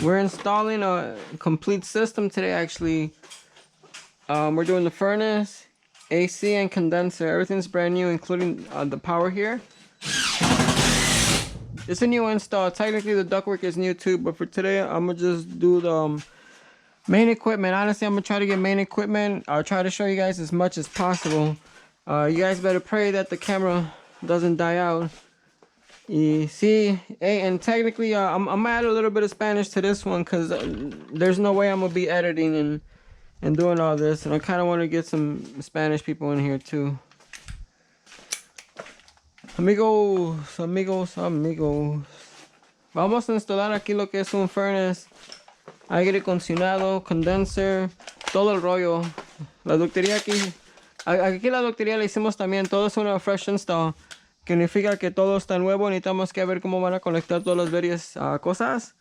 We're installing a complete system today. Actually, we're doing the furnace, AC, and condenser. Everything's brand new, including the power here. It's a new install. Technically, the ductwork is new too, but for today, I'm gonna just do the main equipment. Honestly, I'm gonna try to get main equipment. I'll try to show you guys as much as possible. You guys better pray that the camera doesn't die out. You see, hey, and technically, I'm gonna add a little bit of Spanish to this one because there's no way I'm gonna be editing and doing all this, and I kind of want to get some Spanish people in here too. Amigos, amigos, amigos. Vamos a instalar aquí lo que es un furnace, aire acondicionado, condenser, todo el rollo. La ductería aquí la ductería la hicimos también, todo es una fresh install. Que significa que todo está nuevo. Necesitamos que ver cómo van a conectar todas las varias cosas.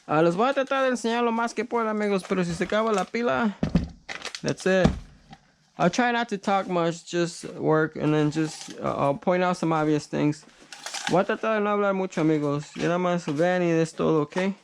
Les voy a tratar de enseñar lo más que pueda, amigos, pero si se acaba la pila, that's it. I'll try not to talk much, just work, and then just I'll point out some obvious things. Voy a tratar de no hablar mucho, amigos. Ya nada más vean y es todo, ¿ok?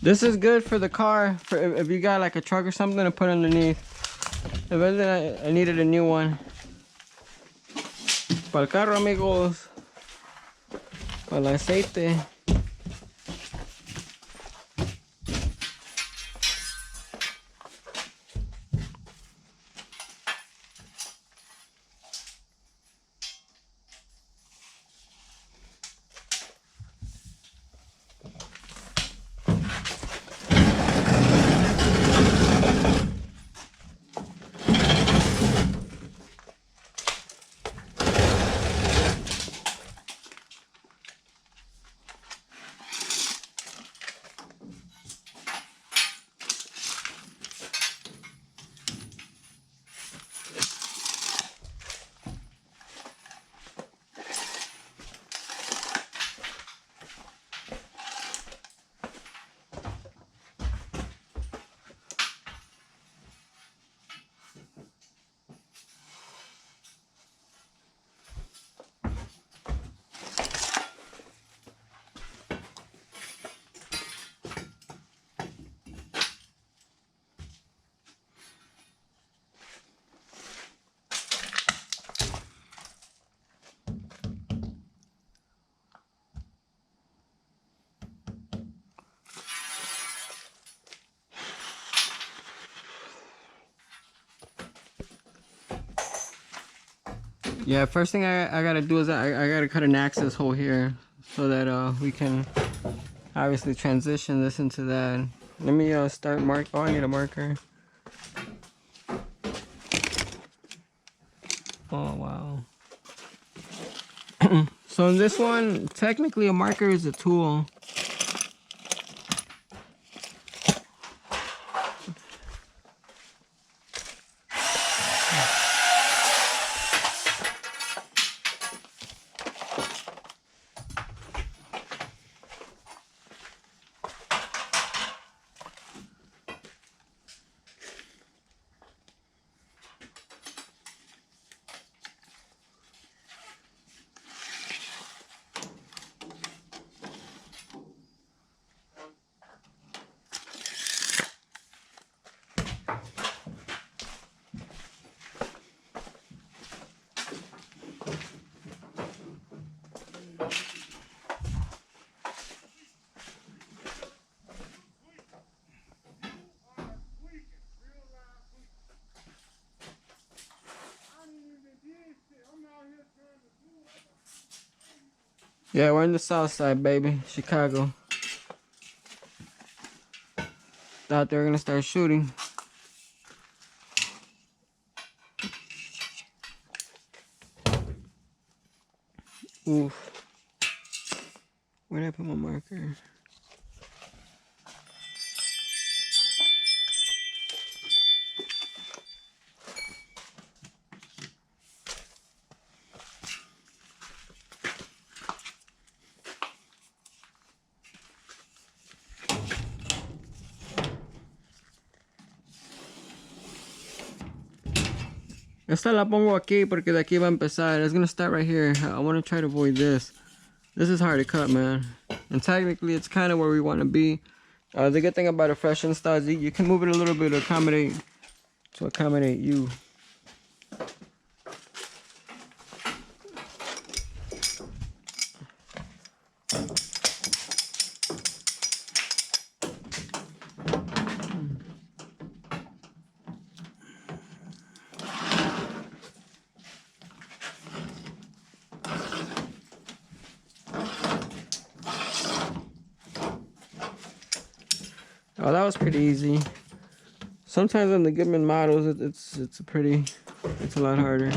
This is good for the car, for if you got like a truck or something to put underneath. Eventually I needed a new one. Para el carro, amigos. Para el aceite. Yeah, first thing I gotta do is I gotta cut an access hole here so that we can obviously transition this into that. Let me start mark. Oh, I need a marker. Oh wow. So in this one, technically a marker is a tool. Yeah, we're in the south side, baby. Chicago. Thought they were gonna start shooting. Oof. Where did I put my marker? Esta la pongo aquí porque de aquí va a empezar. It's gonna start right here. I want to try to avoid this. This is hard to cut, man. And technically, it's kind of where we want to be. The good thing about a fresh install is you can move it a little bit to accommodate you. Oh, that was pretty easy. Sometimes on the Goodman models, it's a lot harder.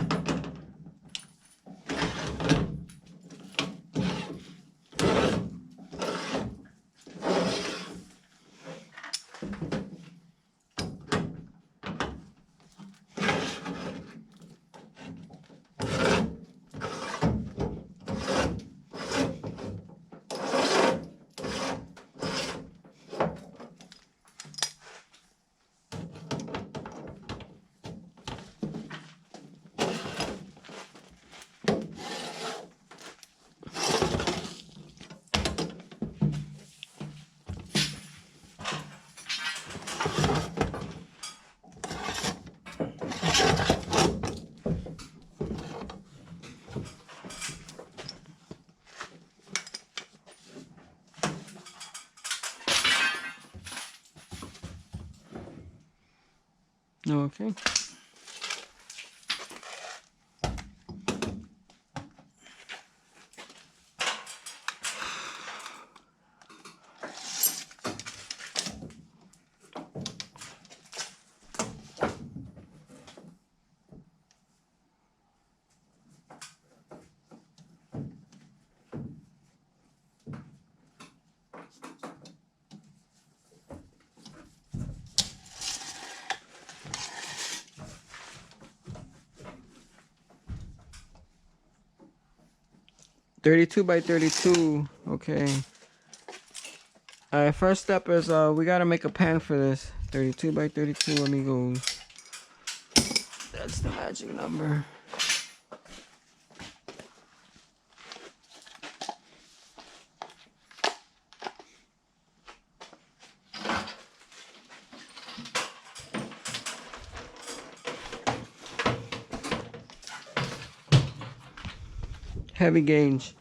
Okay. .32 by 32. Okay. Alright, first step is we gotta make a pan for this. 32 by 32, amigos. That's the magic number. Heavy gauge.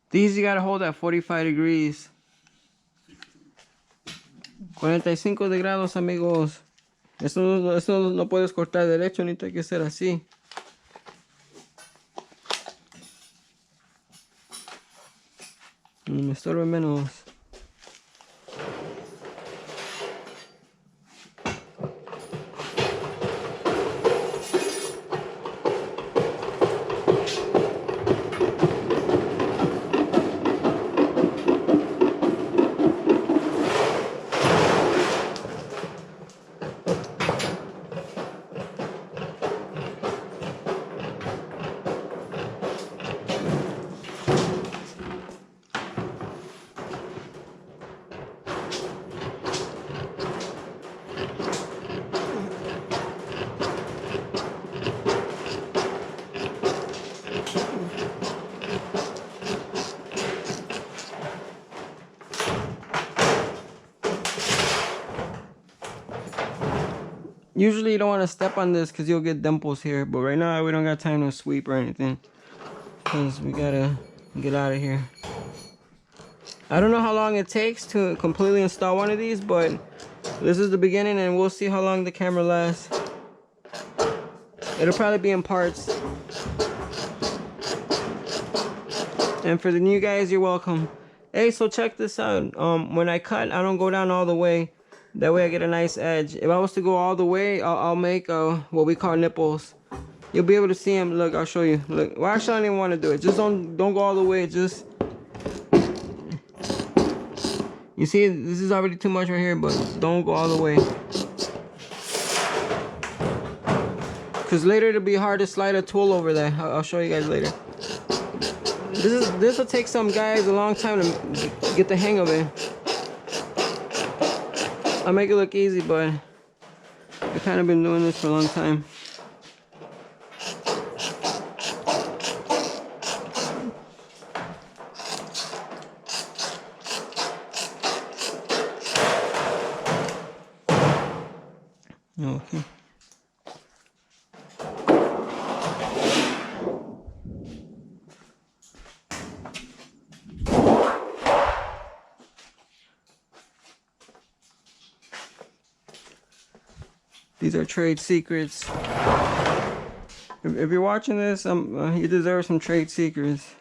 These you gotta hold at 45 degrees. 45 de grados, amigos. Esto no puedes cortar derecho, ni tiene que ser así. Me estorba menos. Usually you don't want to step on this because you'll get dimples here, but right now we don't got time to sweep or anything because we gotta get out of here. I don't know how long it takes to completely install one of these, but this is the beginning and we'll see how long the camera lasts. It'll probably be in parts. And for the new guys, you're welcome. Hey, so check this out. When I cut, I don't go down all the way. That way I get a nice edge. If I was to go all the way, I'll make what we call nipples. You'll be able to see them. Look, I'll show you. Look, well, actually, I don't even want to do it. Just don't go all the way. Just, you see, this is already too much right here, but don't go all the way. Because later it'll be hard to slide a tool over there. I'll show you guys later. This will take some guys a long time to get the hang of it. I'll make it look easy, but I've kind of been doing this for a long time. Okay. These are trade secrets. If you're watching this, you deserve some trade secrets.